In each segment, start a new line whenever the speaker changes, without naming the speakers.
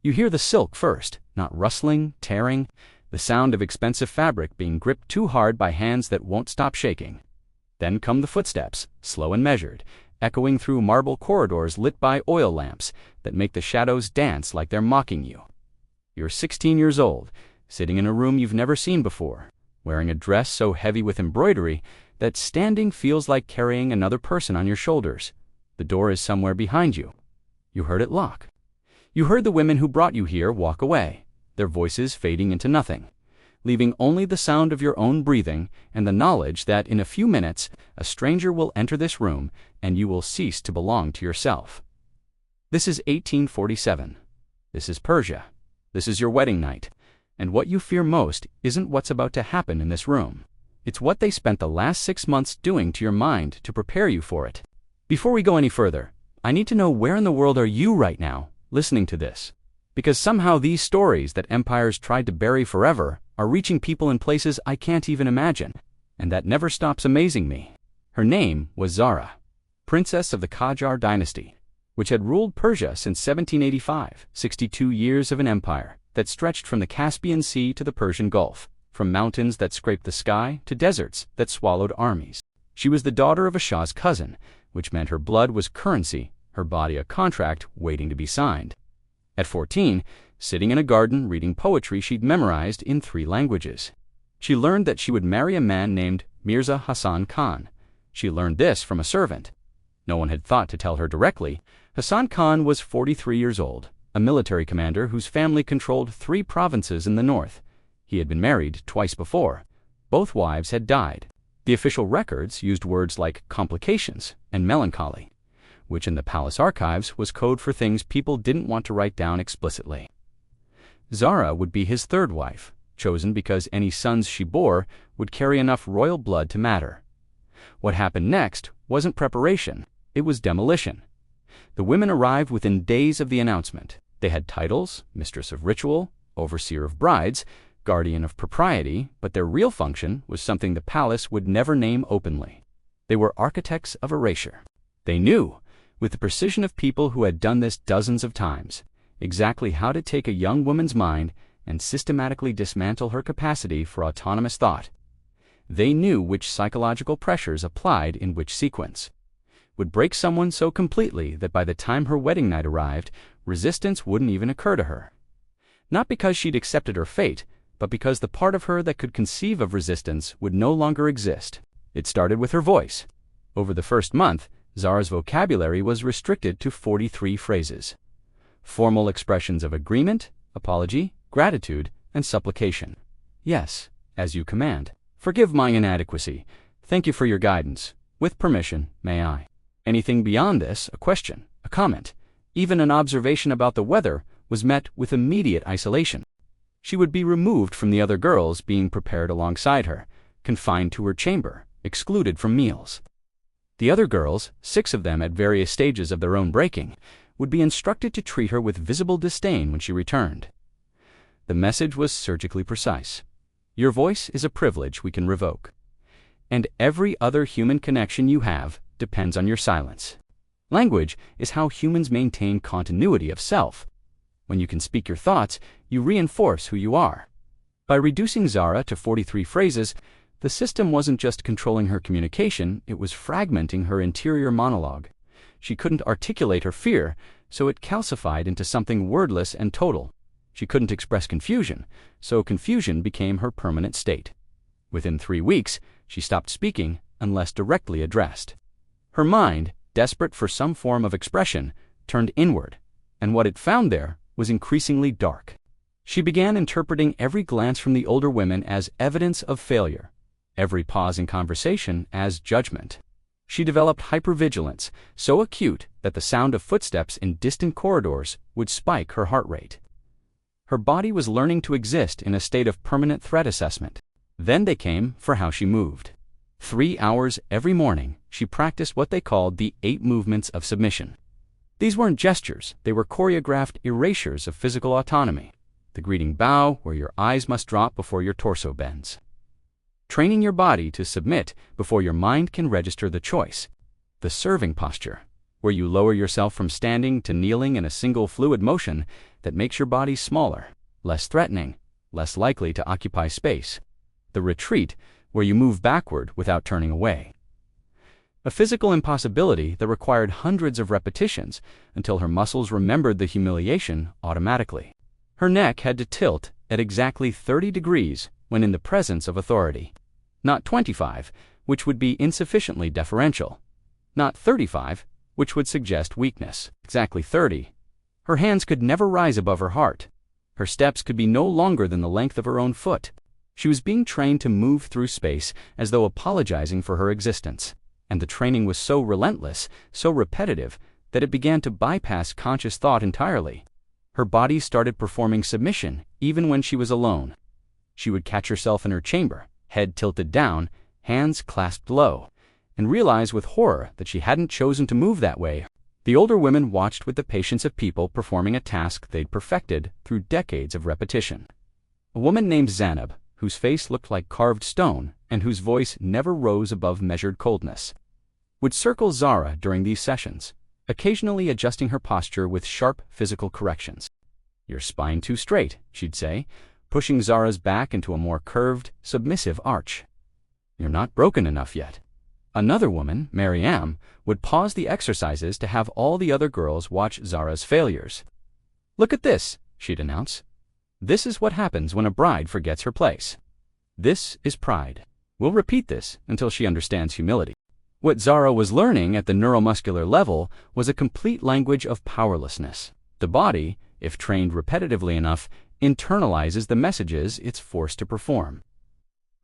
You hear the silk first, not rustling, tearing, the sound of expensive fabric being gripped too hard by hands that won't stop shaking. Then come the footsteps, slow and measured, echoing through marble corridors lit by oil lamps that make the shadows dance like they're mocking you. You're 16 years old, sitting in a room you've never seen before, wearing a dress so heavy with embroidery that standing feels like carrying another person on your shoulders. The door is somewhere behind you. You heard it lock. You heard the women who brought you here walk away, their voices fading into nothing, leaving only the sound of your own breathing and the knowledge that in a few minutes a stranger will enter this room and you will cease to belong to yourself. This is 1847. This is Persia. This is your wedding night. And what you fear most isn't what's about to happen in this room. It's what they spent the last 6 months doing to your mind to prepare you for it. Before we go any further, I need to know where in the world are you right now, listening to this? Because somehow these stories that empires tried to bury forever are reaching people in places I can't even imagine, and that never stops amazing me. Her name was Zara, princess of the Qajar dynasty, which had ruled Persia since 1785, 62 years of an empire that stretched from the Caspian Sea to the Persian Gulf, from mountains that scraped the sky to deserts that swallowed armies. She was the daughter of a shah's cousin, which meant her blood was currency, her body a contract waiting to be signed. At 14, sitting in a garden reading poetry she'd memorized in 3 languages, she learned that she would marry a man named Mirza Hassan Khan. She learned this from a servant. No one had thought to tell her directly. Hassan Khan was 43 years old, a military commander whose family controlled 3 provinces in the north. He had been married twice before. Both wives had died. The official records used words like complications and melancholy, which in the palace archives was code for things people didn't want to write down explicitly. Zara would be his 3rd wife, chosen because any sons she bore would carry enough royal blood to matter. What happened next wasn't preparation, it was demolition. The women arrived within days of the announcement. They had titles, mistress of ritual, overseer of brides, guardian of propriety, but their real function was something the palace would never name openly. They were architects of erasure. They knew, with the precision of people who had done this dozens of times, exactly how to take a young woman's mind and systematically dismantle her capacity for autonomous thought. They knew which psychological pressures applied in which sequence would break someone so completely that by the time her wedding night arrived, resistance wouldn't even occur to her. Not because she'd accepted her fate, but because the part of her that could conceive of resistance would no longer exist. It started with her voice. Over the first month, Zara's vocabulary was restricted to 43 phrases. Formal expressions of agreement, apology, gratitude, and supplication. Yes, as you command. Forgive my inadequacy. Thank you for your guidance. With permission, may I? Anything beyond this, a question, a comment, even an observation about the weather, was met with immediate isolation. She would be removed from the other girls being prepared alongside her, confined to her chamber, excluded from meals. The other girls, 6 of them at various stages of their own breaking, would be instructed to treat her with visible disdain when she returned. The message was surgically precise. Your voice is a privilege we can revoke, and every other human connection you have depends on your silence. Language is how humans maintain continuity of self. When you can speak your thoughts, you reinforce who you are. By reducing Zara to 43 phrases, the system wasn't just controlling her communication, it was fragmenting her interior monologue. She couldn't articulate her fear, so it calcified into something wordless and total. She couldn't express confusion, so confusion became her permanent state. Within 3 weeks, she stopped speaking unless directly addressed. Her mind, desperate for some form of expression, turned inward, and what it found there was increasingly dark. She began interpreting every glance from the older women as evidence of failure, every pause in conversation as judgment. She developed hypervigilance, so acute that the sound of footsteps in distant corridors would spike her heart rate. Her body was learning to exist in a state of permanent threat assessment. Then they came for how she moved. 3 hours every morning, she practiced what they called the 8 movements of submission. These weren't gestures, they were choreographed erasures of physical autonomy. The greeting bow, where your eyes must drop before your torso bends. Training your body to submit before your mind can register the choice. The serving posture, where you lower yourself from standing to kneeling in a single fluid motion, that makes your body smaller, less threatening, less likely to occupy space. The retreat, where you move backward without turning away. A physical impossibility that required hundreds of repetitions until her muscles remembered the humiliation automatically. Her neck had to tilt at exactly 30 degrees when in the presence of authority. Not 25, which would be insufficiently deferential. Not 35, which would suggest weakness. Exactly 30. Her hands could never rise above her heart. Her steps could be no longer than the length of her own foot. She was being trained to move through space as though apologizing for her existence. And the training was so relentless, so repetitive, that it began to bypass conscious thought entirely. Her body started performing submission even when she was alone. She would catch herself in her chamber, head tilted down, hands clasped low, and realize with horror that she hadn't chosen to move that way. The older women watched with the patience of people performing a task they'd perfected through decades of repetition. A woman named Zanab, whose face looked like carved stone and whose voice never rose above measured coldness, would circle Zara during these sessions, occasionally adjusting her posture with sharp physical corrections. "Your spine too straight," she'd say, pushing Zara's back into a more curved, submissive arch. "You're not broken enough yet." Another woman, Maryam, would pause the exercises to have all the other girls watch Zara's failures. "Look at this," she'd announce. "This is what happens when a bride forgets her place. This is pride." We'll repeat this until she understands humility. What Zara was learning at the neuromuscular level was a complete language of powerlessness. The body, if trained repetitively enough, internalizes the messages it's forced to perform.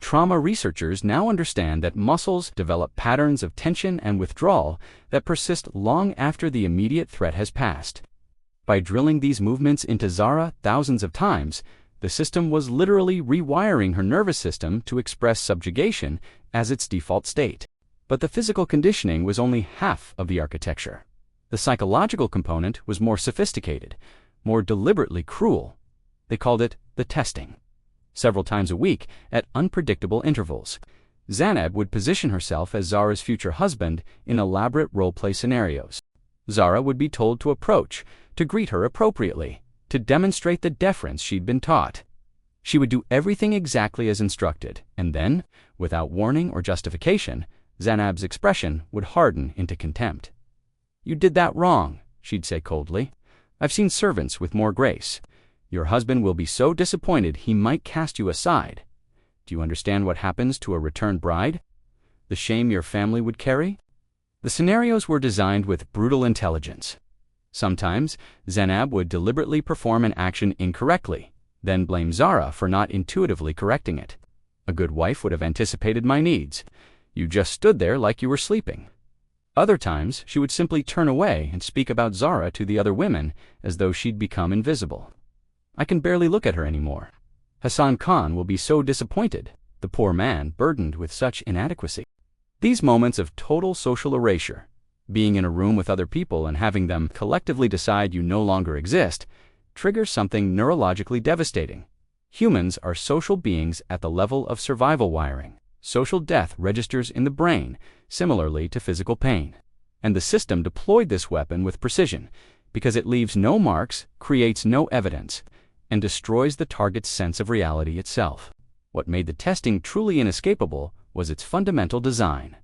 Trauma researchers now understand that muscles develop patterns of tension and withdrawal that persist long after the immediate threat has passed. By drilling these movements into Zara thousands of times, the system was literally rewiring her nervous system to express subjugation as its default state. But the physical conditioning was only half of the architecture. The psychological component was more sophisticated, more deliberately cruel. They called it the testing. Several times a week, at unpredictable intervals, Zanab would position herself as Zara's future husband in elaborate role-play scenarios. Zara would be told to approach, to greet her appropriately, to demonstrate the deference she'd been taught. She would do everything exactly as instructed, and then, without warning or justification, Zanab's expression would harden into contempt. "You did that wrong," she'd say coldly. "I've seen servants with more grace. Your husband will be so disappointed he might cast you aside. Do you understand what happens to a returned bride? The shame your family would carry?" The scenarios were designed with brutal intelligence. Sometimes, Zanab would deliberately perform an action incorrectly, then blame Zara for not intuitively correcting it. "A good wife would have anticipated my needs. You just stood there like you were sleeping." Other times, she would simply turn away and speak about Zara to the other women as though she'd become invisible. "I can barely look at her anymore. Hassan Khan will be so disappointed, the poor man burdened with such inadequacy." These moments of total social erasure, being in a room with other people and having them collectively decide you no longer exist, triggers something neurologically devastating. Humans are social beings at the level of survival wiring. Social death registers in the brain, similarly to physical pain. And the system deployed this weapon with precision, because it leaves no marks, creates no evidence, and destroys the target's sense of reality itself. What made the testing truly inescapable was its fundamental design.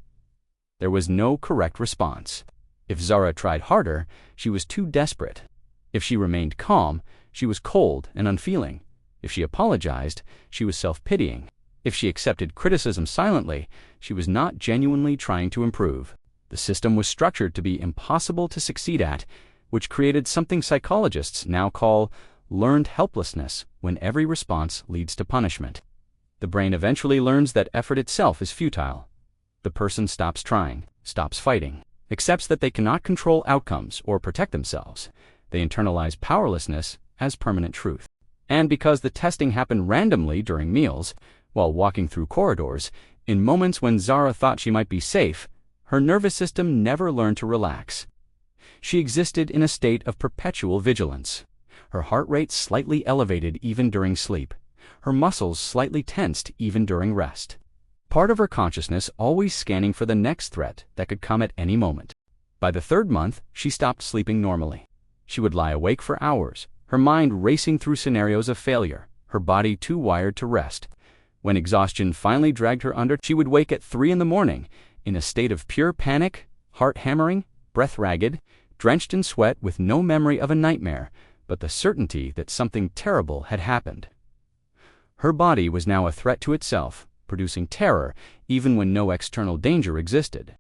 There was no correct response. If Zara tried harder, she was too desperate. If she remained calm, she was cold and unfeeling. If she apologized, she was self-pitying. If she accepted criticism silently, she was not genuinely trying to improve. The system was structured to be impossible to succeed at, which created something psychologists now call learned helplessness when every response leads to punishment. The brain eventually learns that effort itself is futile. The person stops trying, stops fighting, accepts that they cannot control outcomes or protect themselves. They internalize powerlessness as permanent truth. And because the testing happened randomly during meals, while walking through corridors, in moments when Zara thought she might be safe, her nervous system never learned to relax. She existed in a state of perpetual vigilance. Her heart rate slightly elevated even during sleep. Her muscles slightly tensed even during rest. Part of her consciousness always scanning for the next threat that could come at any moment. By the third month, she stopped sleeping normally. She would lie awake for hours, her mind racing through scenarios of failure, her body too wired to rest. When exhaustion finally dragged her under, she would wake at 3 in the morning, in a state of pure panic, heart hammering, breath ragged, drenched in sweat, with no memory of a nightmare, but the certainty that something terrible had happened. Her body was now a threat to itself, producing terror even when no external danger existed.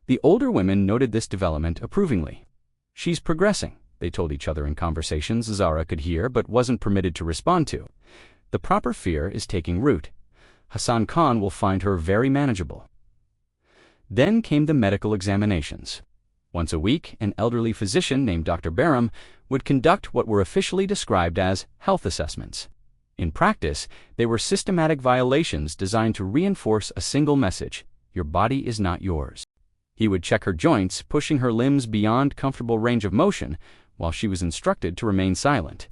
The older women noted this development approvingly. "She's progressing," they told each other in conversations Zara could hear but wasn't permitted to respond to. "The proper fear is taking root. Hassan Khan will find her very manageable." Then came the medical examinations. Once a week, an elderly physician named Dr. Baram would conduct what were officially described as health assessments. In practice, they were systematic violations designed to reinforce a single message: your body is not yours. He would check her joints, pushing her limbs beyond comfortable range of motion, while she was instructed to remain silent.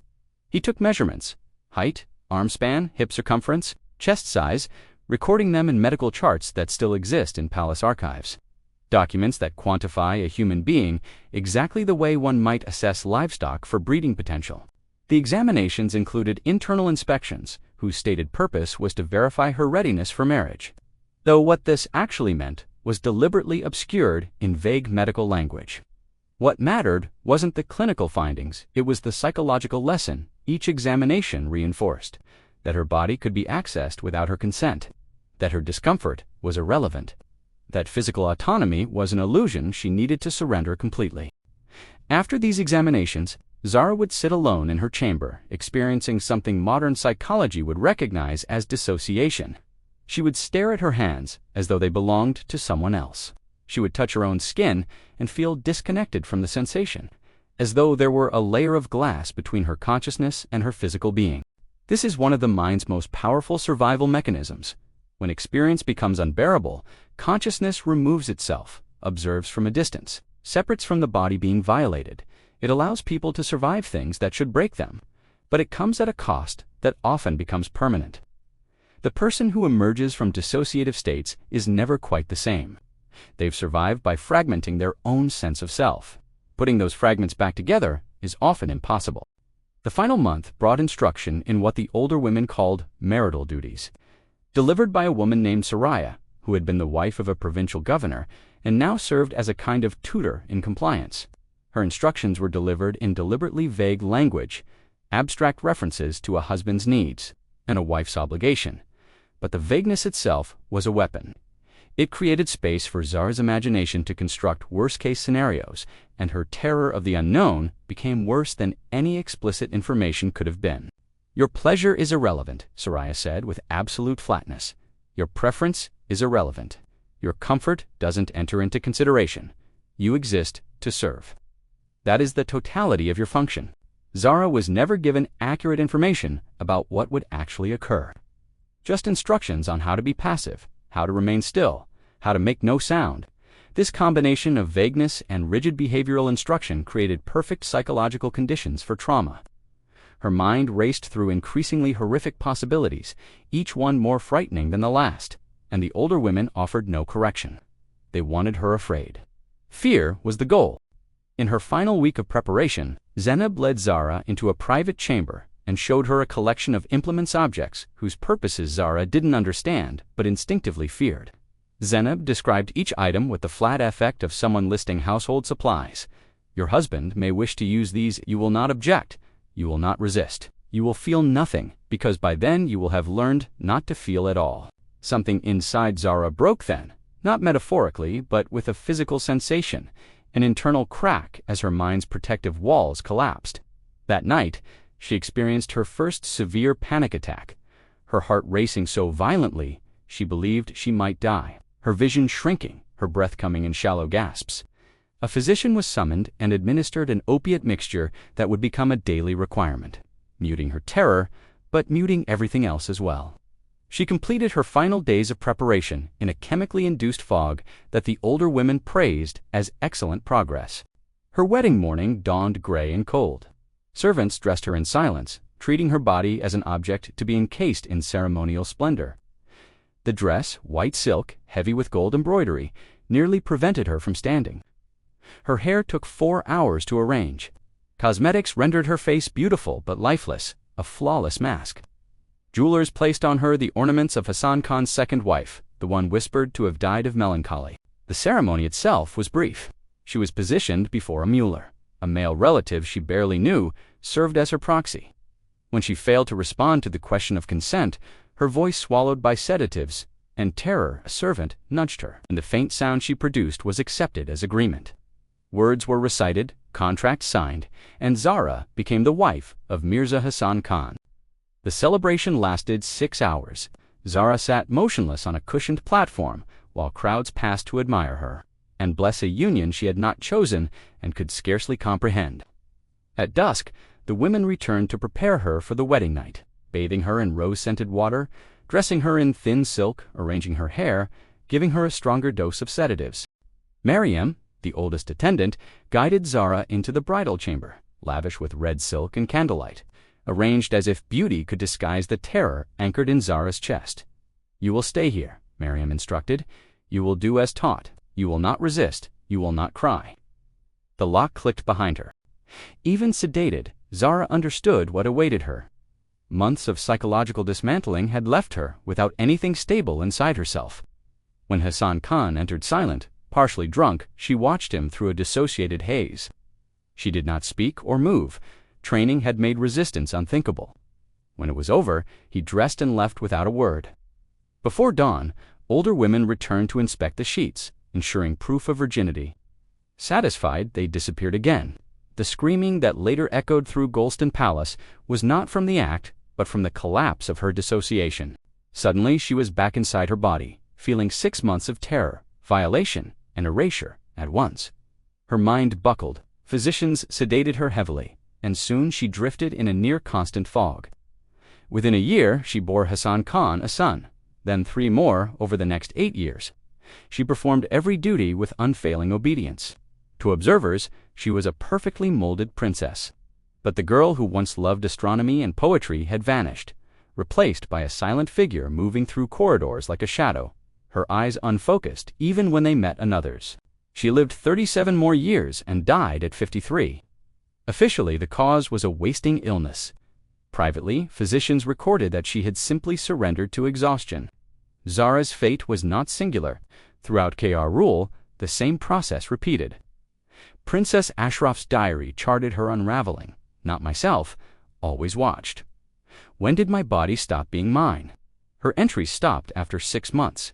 He took measurements: height, arm span, hip circumference, chest size, recording them in medical charts that still exist in palace archives. Documents that quantify a human being exactly the way one might assess livestock for breeding potential. The examinations included internal inspections, whose stated purpose was to verify her readiness for marriage, though what this actually meant was deliberately obscured in vague medical language. What mattered wasn't the clinical findings, it was the psychological lesson each examination reinforced: that her body could be accessed without her consent, that her discomfort was irrelevant, that physical autonomy was an illusion she needed to surrender completely. After these examinations, Zara would sit alone in her chamber, experiencing something modern psychology would recognize as dissociation. She would stare at her hands as though they belonged to someone else. She would touch her own skin and feel disconnected from the sensation, as though there were a layer of glass between her consciousness and her physical being. This is one of the mind's most powerful survival mechanisms. When experience becomes unbearable, consciousness removes itself, observes from a distance, separates from the body being violated. It allows people to survive things that should break them, but it comes at a cost that often becomes permanent. The person who emerges from dissociative states is never quite the same. They've survived by fragmenting their own sense of self. Putting those fragments back together is often impossible. The final month brought instruction in what the older women called marital duties, delivered by a woman named Soraya, who had been the wife of a provincial governor and now served as a kind of tutor in compliance. Her instructions were delivered in deliberately vague language, abstract references to a husband's needs and a wife's obligation. But the vagueness itself was a weapon. It created space for Zara's imagination to construct worst-case scenarios, and her terror of the unknown became worse than any explicit information could have been. "Your pleasure is irrelevant," Soraya said with absolute flatness. "Your preference is irrelevant. Your comfort doesn't enter into consideration. You exist to serve. That is the totality of your function." Zara was never given accurate information about what would actually occur. Just instructions on how to be passive, how to remain still, how to make no sound. This combination of vagueness and rigid behavioral instruction created perfect psychological conditions for trauma. Her mind raced through increasingly horrific possibilities, each one more frightening than the last, and the older women offered no correction. They wanted her afraid. Fear was the goal. In her final week of preparation, Zenab led Zara into a private chamber and showed her a collection of implements objects whose purposes Zara didn't understand but instinctively feared. Zenab described each item with the flat affect of someone listing household supplies. "Your husband may wish to use these. You will not object. You will not resist. You will feel nothing, because by then you will have learned not to feel at all." Something inside Zara broke then, not metaphorically, but with a physical sensation, an internal crack as her mind's protective walls collapsed. That night, she experienced her first severe panic attack, her heart racing so violently she believed she might die, her vision shrinking, her breath coming in shallow gasps. A physician was summoned and administered an opiate mixture that would become a daily requirement, muting her terror, but muting everything else as well. She completed her final days of preparation in a chemically induced fog that the older women praised as excellent progress. Her wedding morning dawned gray and cold. Servants dressed her in silence, treating her body as an object to be encased in ceremonial splendor. The dress, white silk, heavy with gold embroidery, nearly prevented her from standing. Her hair took 4 hours to arrange. Cosmetics rendered her face beautiful but lifeless, a flawless mask. Jewelers placed on her the ornaments of Hasan Khan's second wife, the one whispered to have died of melancholy. The ceremony itself was brief. She was positioned before a mueller. A male relative she barely knew served as her proxy. When she failed to respond to the question of consent, her voice swallowed by sedatives, and terror, a servant, nudged her, and the faint sound she produced was accepted as agreement. Words were recited, contracts signed, and Zara became the wife of Mirza Hasan Khan. The celebration lasted 6 hours. Zara sat motionless on a cushioned platform while crowds passed to admire her and bless a union she had not chosen and could scarcely comprehend. At dusk, the women returned to prepare her for the wedding night, bathing her in rose-scented water, dressing her in thin silk, arranging her hair, giving her a stronger dose of sedatives. Mariam, the oldest attendant, guided Zara into the bridal chamber, lavish with red silk and candlelight, arranged as if beauty could disguise the terror anchored in Zara's chest. "You will stay here," Mariam instructed. "You will do as taught. You will not resist. You will not cry." The lock clicked behind her. Even sedated, Zara understood what awaited her. Months of psychological dismantling had left her without anything stable inside herself. When Hasan Khan entered silent, partially drunk, she watched him through a dissociated haze. She did not speak or move. Training had made resistance unthinkable. When it was over, he dressed and left without a word. Before dawn, older women returned to inspect the sheets, ensuring proof of virginity. Satisfied, they disappeared again. The screaming that later echoed through Golston Palace was not from the act, but from the collapse of her dissociation. Suddenly, she was back inside her body, feeling 6 months of terror, violation, and erasure at once. Her mind buckled. Physicians sedated her heavily, and soon she drifted in a near-constant fog. Within a year, she bore Hasan Khan a son, then 3 more over the next 8 years. She performed every duty with unfailing obedience. To observers, she was a perfectly molded princess. But the girl who once loved astronomy and poetry had vanished, replaced by a silent figure moving through corridors like a shadow, her eyes unfocused even when they met another's. She lived 37 more years and died at 53. Officially, the cause was a wasting illness. Privately, physicians recorded that she had simply surrendered to exhaustion. Zara's fate was not singular. Throughout KR rule, the same process repeated. Princess Ashraf's diary charted her unraveling. Not myself, always watched. When did my body stop being mine? Her entry stopped after 6 months.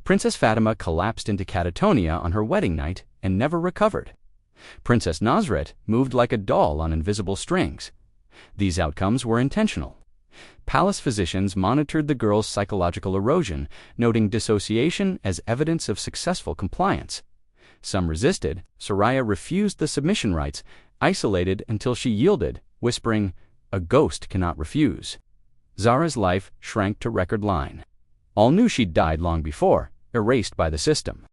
Princess Fatima collapsed into catatonia on her wedding night and never recovered. Princess Nasret moved like a doll on invisible strings. These outcomes were intentional. Palace physicians monitored the girl's psychological erosion, noting dissociation as evidence of successful compliance. Some resisted. Soraya refused the submission rites, isolated until she yielded, whispering, "A ghost cannot refuse." Zara's life shrank to record line. All knew she'd died long before, erased by the system.